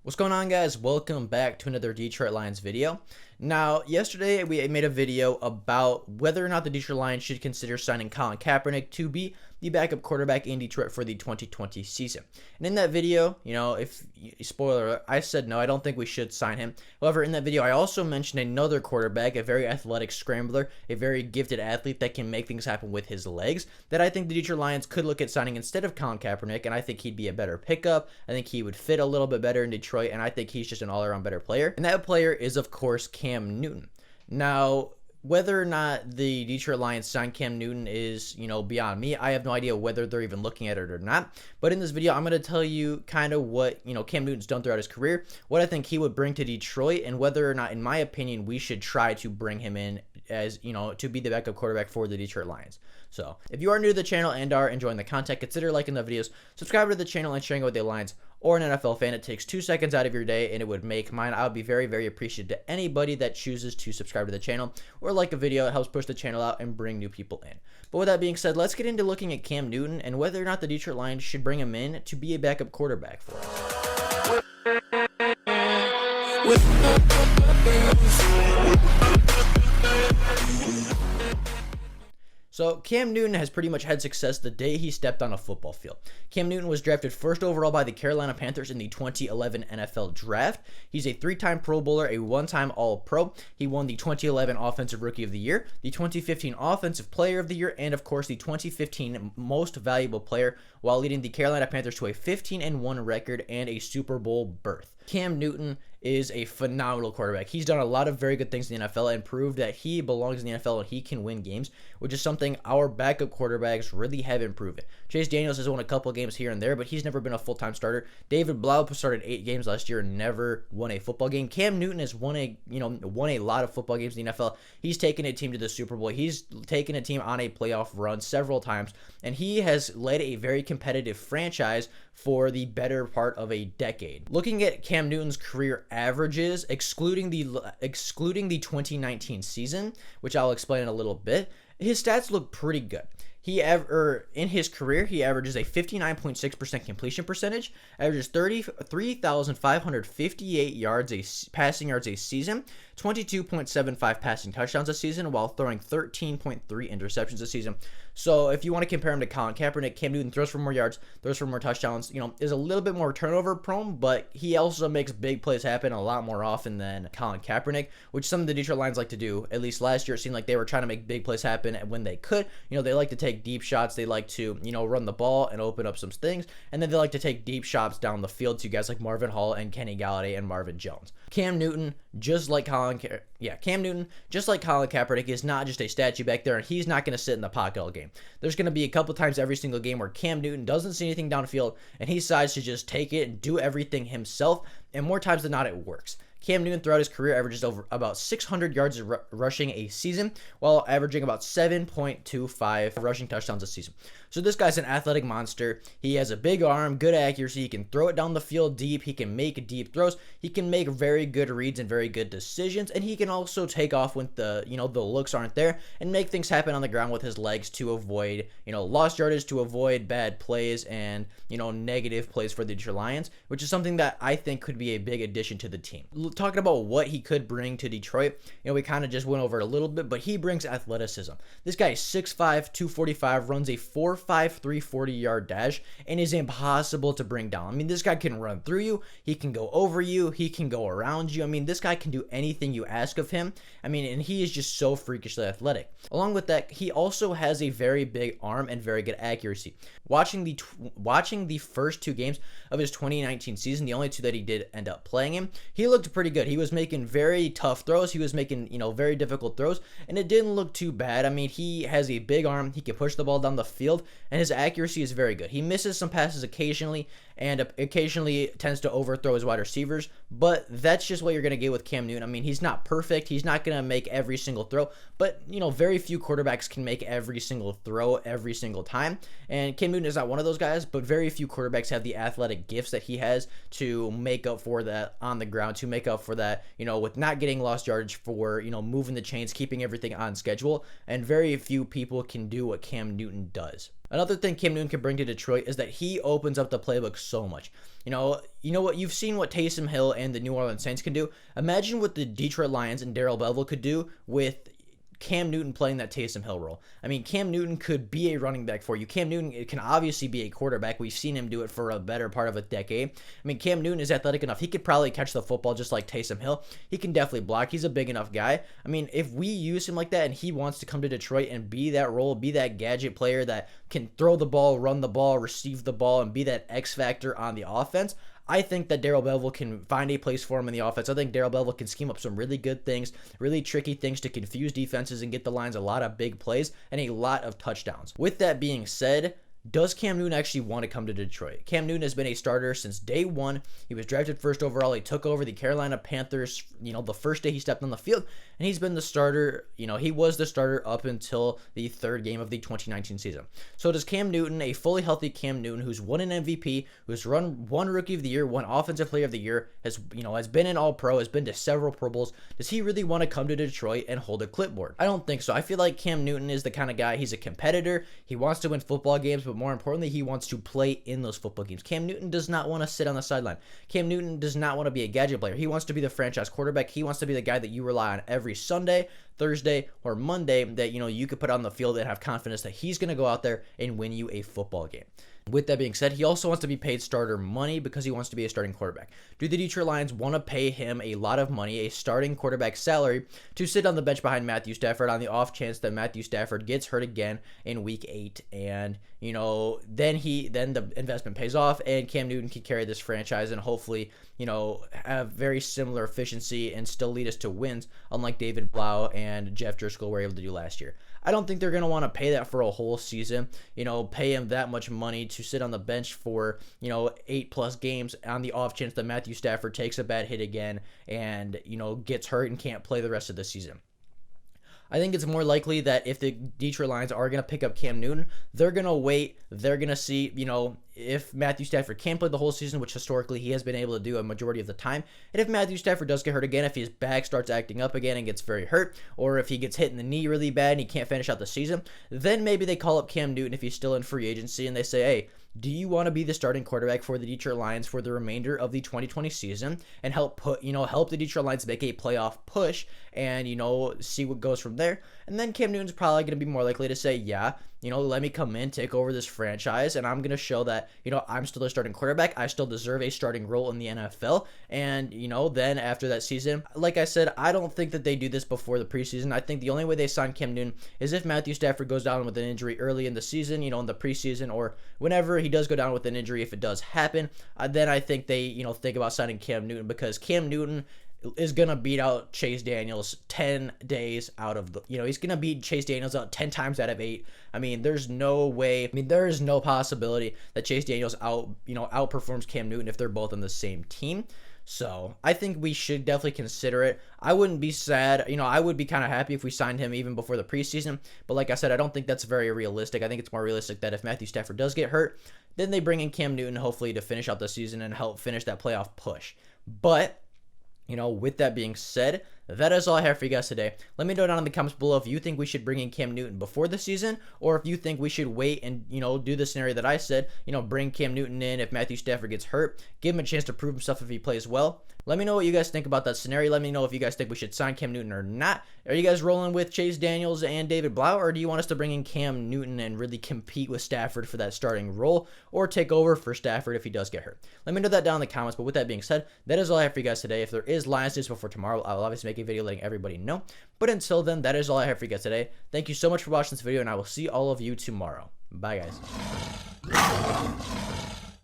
What's going on, guys? Welcome back to another Detroit Lions video. Now, yesterday we made a video about whether or not the Detroit Lions should consider signing Colin Kaepernick to be the backup quarterback in Detroit for the 2020 season. And in that video, spoiler alert, I said no, I don't think we should sign him. However, in that video, I also mentioned another quarterback, a very athletic scrambler, a very gifted athlete that can make things happen with his legs, that I think the Detroit Lions could look at signing instead of Colin Kaepernick, and I think he'd be a better pickup. I think he would fit a little bit better in Detroit, and I think he's just an all-around better player. And that player is, of course, Cam Newton. Now, whether or not the Detroit Lions sign Cam Newton is, beyond me. I have no idea whether they're even looking at it or not. But in this video, I'm going to tell you kind of what, Cam Newton's done throughout his career, what I think he would bring to Detroit, and whether or not, in my opinion, we should try to bring him in as, to be the backup quarterback for the Detroit Lions. So, if you are new to the channel and are enjoying the content, consider liking the videos, subscribe to the channel, and sharing it with the Lions or an NFL fan. It takes 2 seconds out of your day, and it would make mine. I would be very, very appreciative to anybody that chooses to subscribe to the channel or like a video. It helps push the channel out and bring new people in. But with that being said, let's get into looking at Cam Newton and whether or not the Detroit Lions should bring him in to be a backup quarterback for us. So Cam Newton has pretty much had success the day he stepped on a football field. Cam Newton was drafted first overall by the Carolina Panthers in the 2011 NFL Draft. He's a 3-time Pro Bowler, a 1-time All-Pro. He won the 2011 Offensive Rookie of the Year, the 2015 Offensive Player of the Year, and of course the 2015 Most Valuable Player, while leading the Carolina Panthers to a 15-1 record and a Super Bowl berth. Cam Newton is a phenomenal quarterback. He's done a lot of very good things in the NFL and proved that he belongs in the NFL and he can win games, which is something our backup quarterbacks really haven't proven. Chase Daniels has won a couple games here and there, but he's never been a full-time starter. David Blau started 8 games last year and never won a football game. Cam Newton has won a lot of football games in the NFL. He's taken a team to the Super Bowl. He's taken a team on a playoff run several times, and he has led a very competitive franchise for the better part of a decade. Looking at Cam Newton's career averages, excluding the 2019 season, which I'll explain in a little bit, his stats look pretty good. In his career, he averages a 59.6% completion percentage, averages 33,558 passing yards a season, 22.75 passing touchdowns a season, while throwing 13.3 interceptions a season. So if you want to compare him to Colin Kaepernick, Cam Newton throws for more yards, throws for more touchdowns, is a little bit more turnover prone, but he also makes big plays happen a lot more often than Colin Kaepernick, which some of the Detroit Lions like to do. At least last year, it seemed like they were trying to make big plays happen when they could. They like to take deep shots. They like to, run the ball and open up some things. And then they like to take deep shots down the field to guys like Marvin Hall and Kenny Galladay and Marvin Jones. Cam Newton, just like Colin Kaepernick, is not just a statue back there, and he's not going to sit in the pocket all game. There's going to be a couple times every single game where Cam Newton doesn't see anything downfield, and he decides to just take it and do everything himself, and more times than not, it works. Cam Newton throughout his career averages over about 600 yards rushing a season, while averaging about 7.25 rushing touchdowns a season. So this guy's an athletic monster. He has a big arm, good accuracy. He can throw it down the field deep. He can make deep throws. He can make very good reads and very good decisions, and he can also take off when the looks aren't there and make things happen on the ground with his legs to avoid lost yardage, to avoid bad plays and negative plays for the Detroit Lions, which is something that I think could be a big addition to the team. Talking about what he could bring to Detroit, we kind of just went over it a little bit, but he brings athleticism. This guy is 6'5", 245, runs a 4.5 340-yard dash, and is impossible to bring down. This guy can run through you, he can go over you, he can go around you. This guy can do anything you ask of him. And he is just so freakishly athletic. Along with that, he also has a very big arm and very good accuracy. Watching the first 2 games of his 2019 season, the only 2 that he did end up playing in, he looked pretty good. He was making very tough throws. He was making, very difficult throws, and it didn't look too bad. He has a big arm. He can push the ball down the field, and his accuracy is very good. He misses some passes occasionally, and occasionally tends to overthrow his wide receivers, but that's just what you're going to get with Cam Newton. He's not perfect. He's not going to make every single throw, but, very few quarterbacks can make every single throw every single time, and Cam Newton is not one of those guys, but very few quarterbacks have the athletic gifts that he has to make up for that on the ground, to make up for that, with not getting lost yardage, for, moving the chains, keeping everything on schedule, and very few people can do what Cam Newton does. Another thing Cam Newton can bring to Detroit is that he opens up the playbook so much. You know what? You've seen what Taysom Hill and the New Orleans Saints can do. Imagine what the Detroit Lions and Darrell Bevell could do with Cam Newton playing that Taysom Hill role. I mean, Cam Newton could be a running back for you. Cam Newton can obviously be a quarterback. We've seen him do it for a better part of a decade. I mean, Cam Newton is athletic enough. He could probably catch the football just like Taysom Hill. He can definitely block. He's a big enough guy. I mean, if we use him like that and he wants to come to Detroit and be that role, be that gadget player that can throw the ball, run the ball, receive the ball, and be that X factor on the offense, I think that Darrell Bevell can find a place for him in the offense. I think Darrell Bevell can scheme up some really good things, really tricky things to confuse defenses and get the Lions a lot of big plays and a lot of touchdowns. With that being said, does Cam Newton actually want to come to Detroit? Cam Newton has been a starter since day one. He was drafted first overall. He took over the Carolina Panthers, the first day he stepped on the field, and he's been the starter. He was the starter up until the third game of the 2019 season. So does Cam Newton, a fully healthy Cam Newton who's won an MVP, who's run one Rookie of the Year, one Offensive Player of the Year, has been an All-Pro, has been to several Pro Bowls, does he really want to come to Detroit and hold a clipboard? I don't think so. I feel like Cam Newton is the kind of guy, he's a competitor. He wants to win football games, but more importantly, he wants to play in those football games. Cam Newton does not want to sit on the sideline. Cam Newton does not want to be a gadget player. He wants to be the franchise quarterback. He wants to be the guy that you rely on every Sunday, Thursday, or Monday that you could put on the field and have confidence that he's going to go out there and win you a football game. With that being said, he also wants to be paid starter money because he wants to be a starting quarterback. Do the Detroit Lions want to pay him a lot of money, a starting quarterback salary, to sit on the bench behind Matthew Stafford on the off chance that Matthew Stafford gets hurt again in week 8 and, then the investment pays off and Cam Newton can carry this franchise and hopefully, have very similar efficiency and still lead us to wins, unlike David Blau and Jeff Driscoll were able to do last year. I don't think they're going to want to pay that for a whole season, pay him that much money to sit on the bench for, 8+ games on the off chance that Matthew Stafford takes a bad hit again and, gets hurt and can't play the rest of the season. I think it's more likely that if the Detroit Lions are going to pick up Cam Newton, they're going to wait. They're going to see, if Matthew Stafford can play the whole season, which historically he has been able to do a majority of the time. And if Matthew Stafford does get hurt again, if his back starts acting up again and gets very hurt, or if he gets hit in the knee really bad and he can't finish out the season, then maybe they call up Cam Newton if he's still in free agency and they say, hey, do you want to be the starting quarterback for the Detroit Lions for the remainder of the 2020 season and help the Detroit Lions make a playoff push and, see what goes from there? And then Cam Newton's probably going to be more likely to say, yeah, let me come in, take over this franchise, and I'm going to show that, I'm still a starting quarterback. I still deserve a starting role in the NFL. And, then after that season, like I said, I don't think that they do this before the preseason. I think the only way they sign Cam Newton is if Matthew Stafford goes down with an injury early in the season, in the preseason, or whenever he does go down with an injury, if it does happen, then I think they, think about signing Cam Newton because Cam Newton is going to beat out Chase Daniels 10 days out of the, he's going to beat Chase Daniels out 10 times out of 8. I mean, there is no possibility that Chase Daniels outperforms Cam Newton if they're both on the same team. So I think we should definitely consider it. I wouldn't be sad. I would be kind of happy if we signed him even before the preseason. But like I said, I don't think that's very realistic. I think it's more realistic that if Matthew Stafford does get hurt, then they bring in Cam Newton hopefully to finish out the season and help finish that playoff push. But with that being said, that is all I have for you guys today. Let me know down in the comments below if you think we should bring in Cam Newton before the season or if you think we should wait and, do the scenario that I said, bring Cam Newton in if Matthew Stafford gets hurt, give him a chance to prove himself if he plays well. Let me know what you guys think about that scenario. Let me know if you guys think we should sign Cam Newton or not. Are you guys rolling with Chase Daniels and David Blau, or do you want us to bring in Cam Newton and really compete with Stafford for that starting role or take over for Stafford if he does get hurt? Let me know that down in the comments. But with that being said, that is all I have for you guys today. If there is Lions news before tomorrow, I'll obviously make a video letting everybody know. But until then, that is all I have for you guys today. Thank you so much for watching this video, and I will see all of you tomorrow. Bye, guys.